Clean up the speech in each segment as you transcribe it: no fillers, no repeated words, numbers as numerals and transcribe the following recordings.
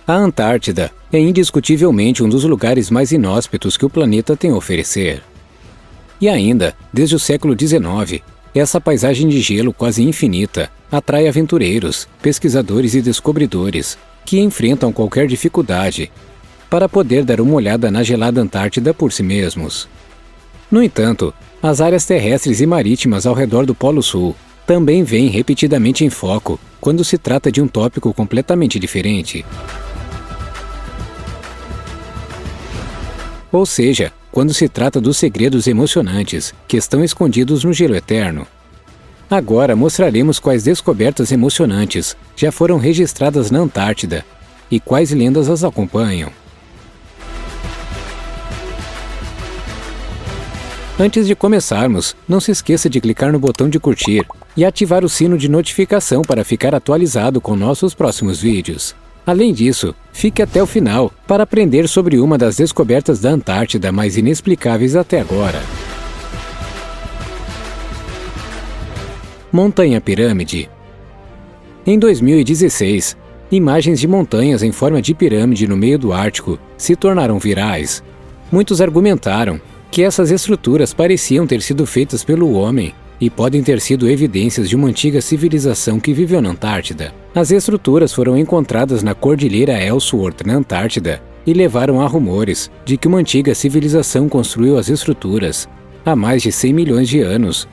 A Antártida é indiscutivelmente um dos lugares mais inóspitos que o planeta tem a oferecer. E ainda, desde o século XIX, essa paisagem de gelo quase infinita atrai aventureiros, pesquisadores e descobridores que enfrentam qualquer dificuldade para poder dar uma olhada na gelada Antártida por si mesmos. No entanto, as áreas terrestres e marítimas ao redor do Polo Sul também vêm repetidamente em foco quando se trata de um tópico completamente diferente. Ou seja, quando se trata dos segredos emocionantes que estão escondidos no gelo eterno. Agora mostraremos quais descobertas emocionantes já foram registradas na Antártida e quais lendas as acompanham. Antes de começarmos, não se esqueça de clicar no botão de curtir e ativar o sino de notificação para ficar atualizado com nossos próximos vídeos. Além disso, fique até o final para aprender sobre uma das descobertas da Antártida mais inexplicáveis até agora. Montanha Pirâmide. Em 2016, imagens de montanhas em forma de pirâmide no meio do Ártico se tornaram virais. Muitos argumentaram que essas estruturas pareciam ter sido feitas pelo homem e podem ter sido evidências de uma antiga civilização que viveu na Antártida. As estruturas foram encontradas na Cordilheira Ellsworth, na Antártida, e levaram a rumores de que uma antiga civilização construiu as estruturas há mais de 100 milhões de anos,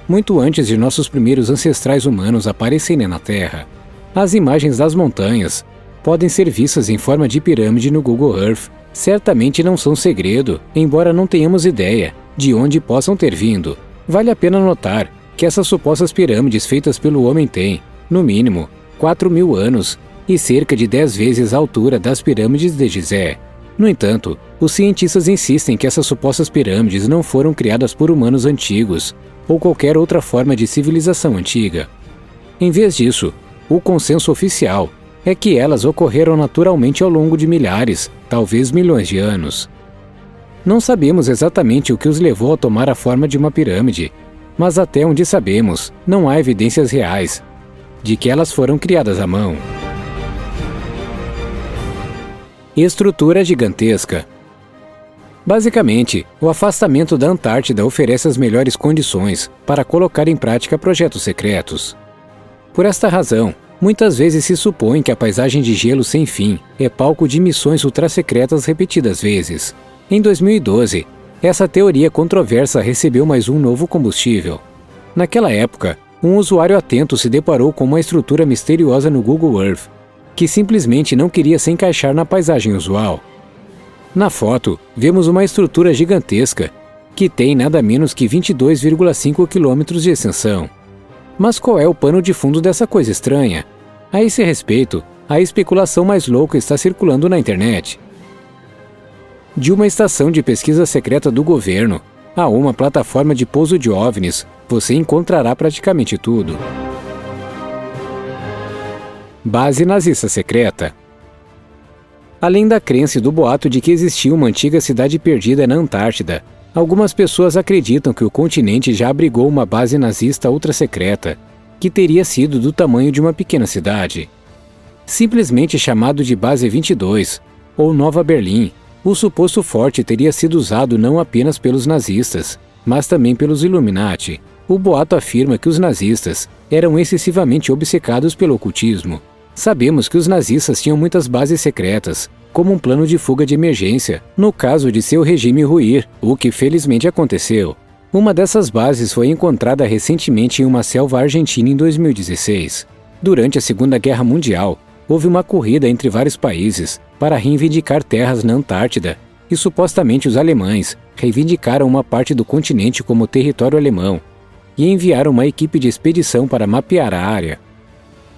muito antes de nossos primeiros ancestrais humanos aparecerem na Terra. As imagens das montanhas podem ser vistas em forma de pirâmide no Google Earth. Certamente não são segredo, embora não tenhamos ideia de onde possam ter vindo. Vale a pena notar que essas supostas pirâmides feitas pelo homem têm, no mínimo, 4.000 anos e cerca de 10 vezes a altura das pirâmides de Gizé. No entanto, os cientistas insistem que essas supostas pirâmides não foram criadas por humanos antigos ou qualquer outra forma de civilização antiga. Em vez disso, o consenso oficial é que elas ocorreram naturalmente ao longo de milhares, talvez milhões de anos. Não sabemos exatamente o que os levou a tomar a forma de uma pirâmide, mas até onde sabemos, não há evidências reais de que elas foram criadas à mão. Estrutura gigantesca. Basicamente, o afastamento da Antártida oferece as melhores condições para colocar em prática projetos secretos. Por esta razão, muitas vezes se supõe que a paisagem de gelo sem fim é palco de missões ultrassecretas repetidas vezes. Em 2012, essa teoria controversa recebeu mais um novo combustível. Naquela época, um usuário atento se deparou com uma estrutura misteriosa no Google Earth, que simplesmente não queria se encaixar na paisagem usual. Na foto, vemos uma estrutura gigantesca, que tem nada menos que 22,5 km de extensão. Mas qual é o pano de fundo dessa coisa estranha? A esse respeito, a especulação mais louca está circulando na internet. De uma estação de pesquisa secreta do governo a uma plataforma de pouso de OVNIs, você encontrará praticamente tudo. Base nazista secreta. Além da crença e do boato de que existia uma antiga cidade perdida na Antártida, algumas pessoas acreditam que o continente já abrigou uma base nazista ultra-secreta, que teria sido do tamanho de uma pequena cidade. Simplesmente chamado de Base 22, ou Nova Berlim, o suposto forte teria sido usado não apenas pelos nazistas, mas também pelos Illuminati. O boato afirma que os nazistas eram excessivamente obcecados pelo ocultismo. Sabemos que os nazistas tinham muitas bases secretas, como um plano de fuga de emergência, no caso de seu regime ruir, o que felizmente aconteceu. Uma dessas bases foi encontrada recentemente em uma selva argentina em 2016. Durante a Segunda Guerra Mundial, houve uma corrida entre vários países para reivindicar terras na Antártida, e supostamente os alemães reivindicaram uma parte do continente como território alemão, e enviaram uma equipe de expedição para mapear a área.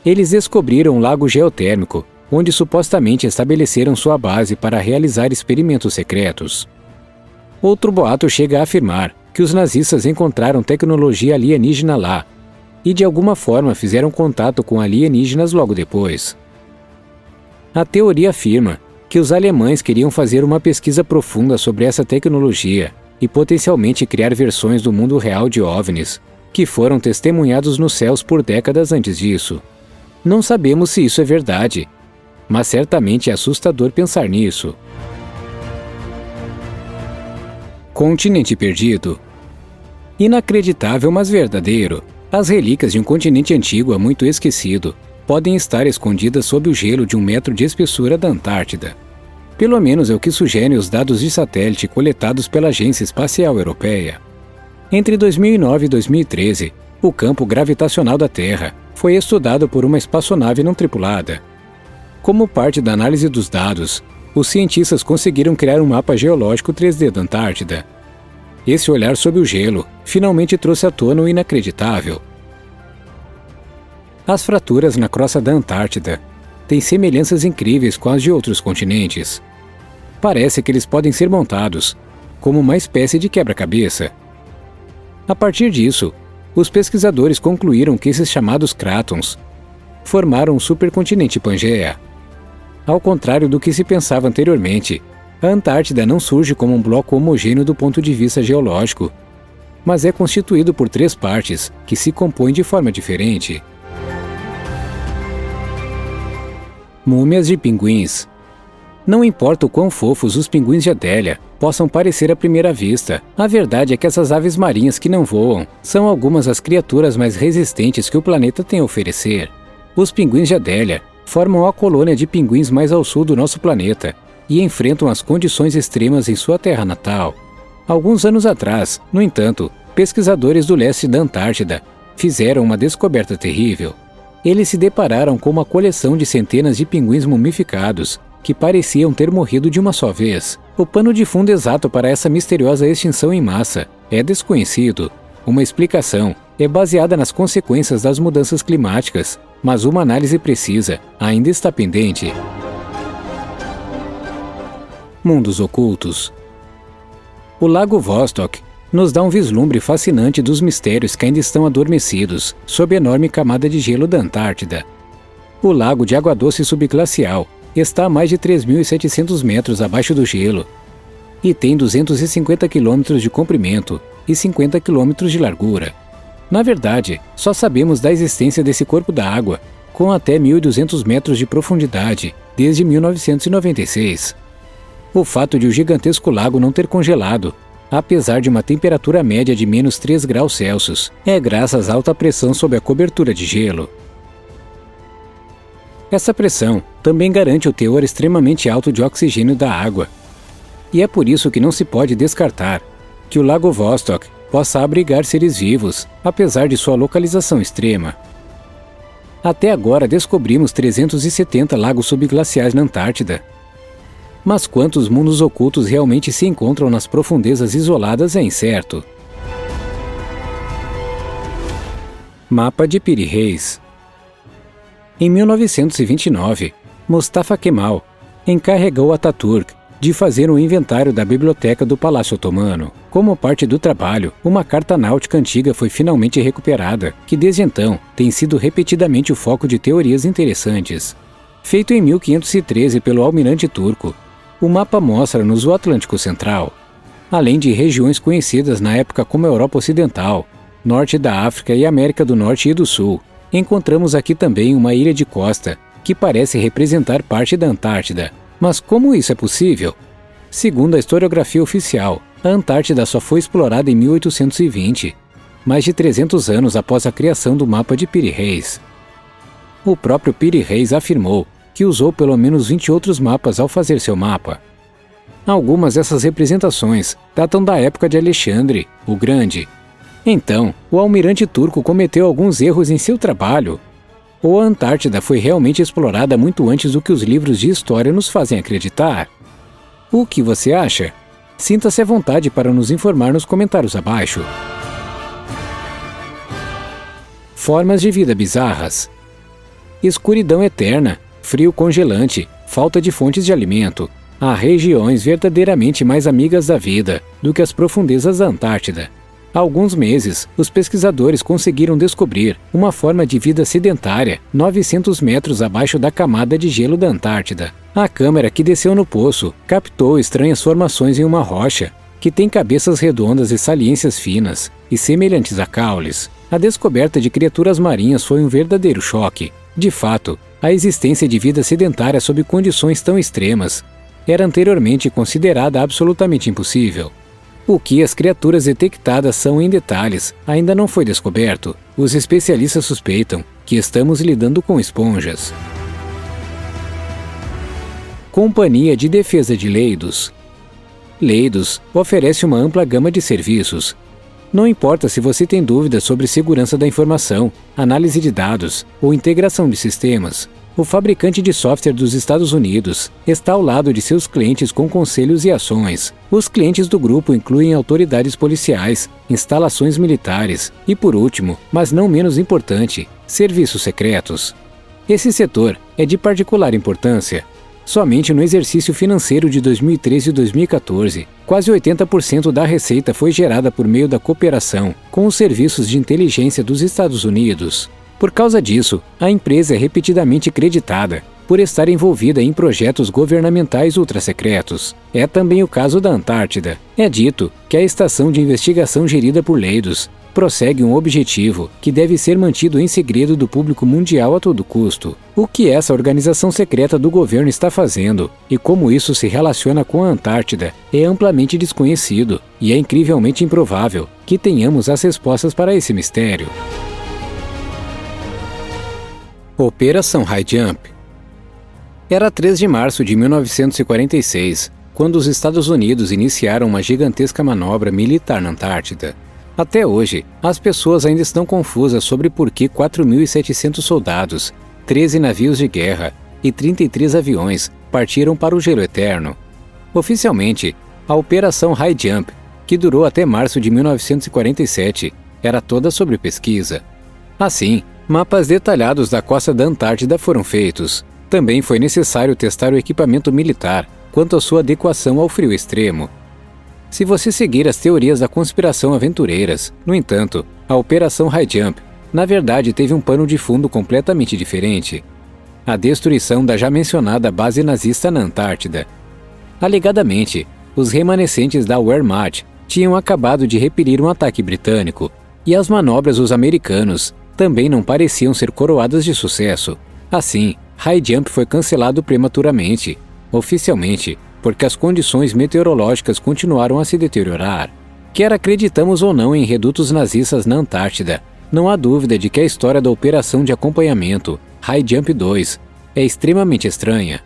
Eles descobriram um lago geotérmico, onde supostamente estabeleceram sua base para realizar experimentos secretos. Outro boato chega a afirmar que os nazistas encontraram tecnologia alienígena lá, e de alguma forma fizeram contato com alienígenas logo depois. A teoria afirma que os alemães queriam fazer uma pesquisa profunda sobre essa tecnologia e potencialmente criar versões do mundo real de OVNIs, que foram testemunhados nos céus por décadas antes disso. Não sabemos se isso é verdade, mas certamente é assustador pensar nisso. Continente perdido. Inacreditável, mas verdadeiro. As relíquias de um continente antigo há muito esquecido podem estar escondidas sob o gelo de 1 metro de espessura da Antártida. Pelo menos é o que sugerem os dados de satélite coletados pela Agência Espacial Europeia. Entre 2009 e 2013, o campo gravitacional da Terra foi estudado por uma espaçonave não tripulada. Como parte da análise dos dados, os cientistas conseguiram criar um mapa geológico 3D da Antártida. Esse olhar sob o gelo finalmente trouxe à tona o inacreditável. As fraturas na crosta da Antártida têm semelhanças incríveis com as de outros continentes. Parece que eles podem ser montados como uma espécie de quebra-cabeça. A partir disso, os pesquisadores concluíram que esses chamados crátons formaram um supercontinente Pangeia. Ao contrário do que se pensava anteriormente, a Antártida não surge como um bloco homogêneo do ponto de vista geológico, mas é constituído por 3 partes que se compõem de forma diferente. Múmias de pinguins. Não importa o quão fofos os pinguins de Adélia possam parecer à primeira vista, a verdade é que essas aves marinhas que não voam são algumas das criaturas mais resistentes que o planeta tem a oferecer. Os pinguins de Adélia formam a colônia de pinguins mais ao sul do nosso planeta e enfrentam as condições extremas em sua terra natal. Alguns anos atrás, no entanto, pesquisadores do leste da Antártida fizeram uma descoberta terrível. Eles se depararam com uma coleção de centenas de pinguins mumificados que pareciam ter morrido de uma só vez. O pano de fundo exato para essa misteriosa extinção em massa é desconhecido. Uma explicação é baseada nas consequências das mudanças climáticas, mas uma análise precisa ainda está pendente. Mundos ocultos. O Lago Vostok nos dá um vislumbre fascinante dos mistérios que ainda estão adormecidos sob a enorme camada de gelo da Antártida. O lago de água doce subglacial está a mais de 3.700 metros abaixo do gelo e tem 250 quilômetros de comprimento e 50 quilômetros de largura. Na verdade, só sabemos da existência desse corpo d'água com até 1.200 metros de profundidade desde 1996. O fato de o gigantesco lago não ter congelado, apesar de uma temperatura média de menos 3 graus Celsius, é graças à alta pressão sob a cobertura de gelo. Essa pressão também garante o teor extremamente alto de oxigênio da água. E é por isso que não se pode descartar que o Lago Vostok possa abrigar seres vivos, apesar de sua localização extrema. Até agora descobrimos 370 lagos subglaciais na Antártida. Mas quantos mundos ocultos realmente se encontram nas profundezas isoladas é incerto. Mapa de Piri Reis. Em 1929, Mustafa Kemal encarregou Ataturk de fazer um inventário da biblioteca do Palácio Otomano. Como parte do trabalho, uma carta náutica antiga foi finalmente recuperada, que desde então tem sido repetidamente o foco de teorias interessantes. Feito em 1513 pelo almirante turco, o mapa mostra-nos o Atlântico Central, além de regiões conhecidas na época como Europa Ocidental, Norte da África e América do Norte e do Sul. Encontramos aqui também uma ilha de costa, que parece representar parte da Antártida. Mas como isso é possível? Segundo a historiografia oficial, a Antártida só foi explorada em 1820, mais de 300 anos após a criação do mapa de Piri Reis. O próprio Piri Reis afirmou que usou pelo menos 20 outros mapas ao fazer seu mapa. Algumas dessas representações datam da época de Alexandre, o Grande. Então, o almirante turco cometeu alguns erros em seu trabalho. Ou a Antártida foi realmente explorada muito antes do que os livros de história nos fazem acreditar? O que você acha? Sinta-se à vontade para nos informar nos comentários abaixo. Formas de vida bizarras. Escuridão eterna, frio congelante, falta de fontes de alimento. Há regiões verdadeiramente mais amigas da vida do que as profundezas da Antártida. Há alguns meses, os pesquisadores conseguiram descobrir uma forma de vida sedentária 900 metros abaixo da camada de gelo da Antártida. A câmera que desceu no poço captou estranhas formações em uma rocha, que tem cabeças redondas e saliências finas, e semelhantes a caules. A descoberta de criaturas marinhas foi um verdadeiro choque. De fato, a existência de vida sedentária sob condições tão extremas era anteriormente considerada absolutamente impossível. O que as criaturas detectadas são em detalhes ainda não foi descoberto. Os especialistas suspeitam que estamos lidando com esponjas. Companhia de Defesa de Leidos. Leidos oferece uma ampla gama de serviços. Não importa se você tem dúvidas sobre segurança da informação, análise de dados ou integração de sistemas, o fabricante de software dos Estados Unidos está ao lado de seus clientes com conselhos e ações. Os clientes do grupo incluem autoridades policiais, instalações militares e, por último, mas não menos importante, serviços secretos. Esse setor é de particular importância. Somente no exercício financeiro de 2013 e 2014, quase 80% da receita foi gerada por meio da cooperação com os serviços de inteligência dos Estados Unidos. Por causa disso, a empresa é repetidamente creditada por estar envolvida em projetos governamentais ultrasecretos. É também o caso da Antártida. É dito que a estação de investigação gerida por Leidos prossegue um objetivo que deve ser mantido em segredo do público mundial a todo custo. O que essa organização secreta do governo está fazendo e como isso se relaciona com a Antártida é amplamente desconhecido e é incrivelmente improvável que tenhamos as respostas para esse mistério. Operação High Jump. Era 3 de março de 1946, quando os Estados Unidos iniciaram uma gigantesca manobra militar na Antártida. Até hoje, as pessoas ainda estão confusas sobre por que 4.700 soldados, 13 navios de guerra e 33 aviões partiram para o gelo eterno. Oficialmente, a Operação High Jump, que durou até março de 1947, era toda sobre pesquisa. Assim, mapas detalhados da costa da Antártida foram feitos. Também foi necessário testar o equipamento militar quanto à sua adequação ao frio extremo. Se você seguir as teorias da conspiração aventureiras, no entanto, a Operação High Jump, na verdade, teve um pano de fundo completamente diferente. A destruição da já mencionada base nazista na Antártida. Alegadamente, os remanescentes da Wehrmacht tinham acabado de repelir um ataque britânico, e as manobras dos americanos também não pareciam ser coroadas de sucesso. Assim, High Jump foi cancelado prematuramente, oficialmente, porque as condições meteorológicas continuaram a se deteriorar. Quer acreditamos ou não em redutos nazistas na Antártida, não há dúvida de que a história da operação de acompanhamento, High Jump 2, é extremamente estranha.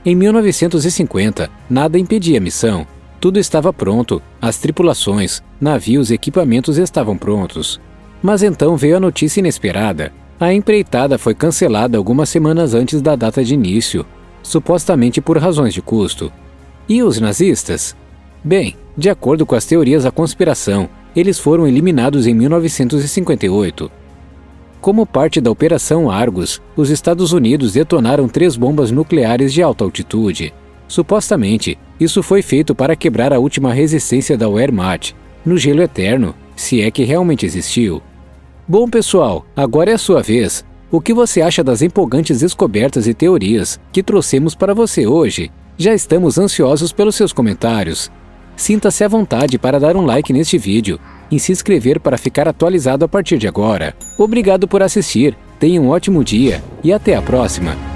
Em 1950, nada impedia a missão. Tudo estava pronto, as tripulações, navios e equipamentos estavam prontos. Mas então veio a notícia inesperada. A empreitada foi cancelada algumas semanas antes da data de início, supostamente por razões de custo. E os nazistas? Bem, de acordo com as teorias da conspiração, eles foram eliminados em 1958. Como parte da Operação Argus, os Estados Unidos detonaram 3 bombas nucleares de alta altitude. Supostamente, isso foi feito para quebrar a última resistência da Wehrmacht no gelo eterno, se é que realmente existiu. Bom pessoal, agora é a sua vez. O que você acha das empolgantes descobertas e teorias que trouxemos para você hoje? Já estamos ansiosos pelos seus comentários. Sinta-se à vontade para dar um like neste vídeo e se inscrever para ficar atualizado a partir de agora. Obrigado por assistir, tenha um ótimo dia e até a próxima!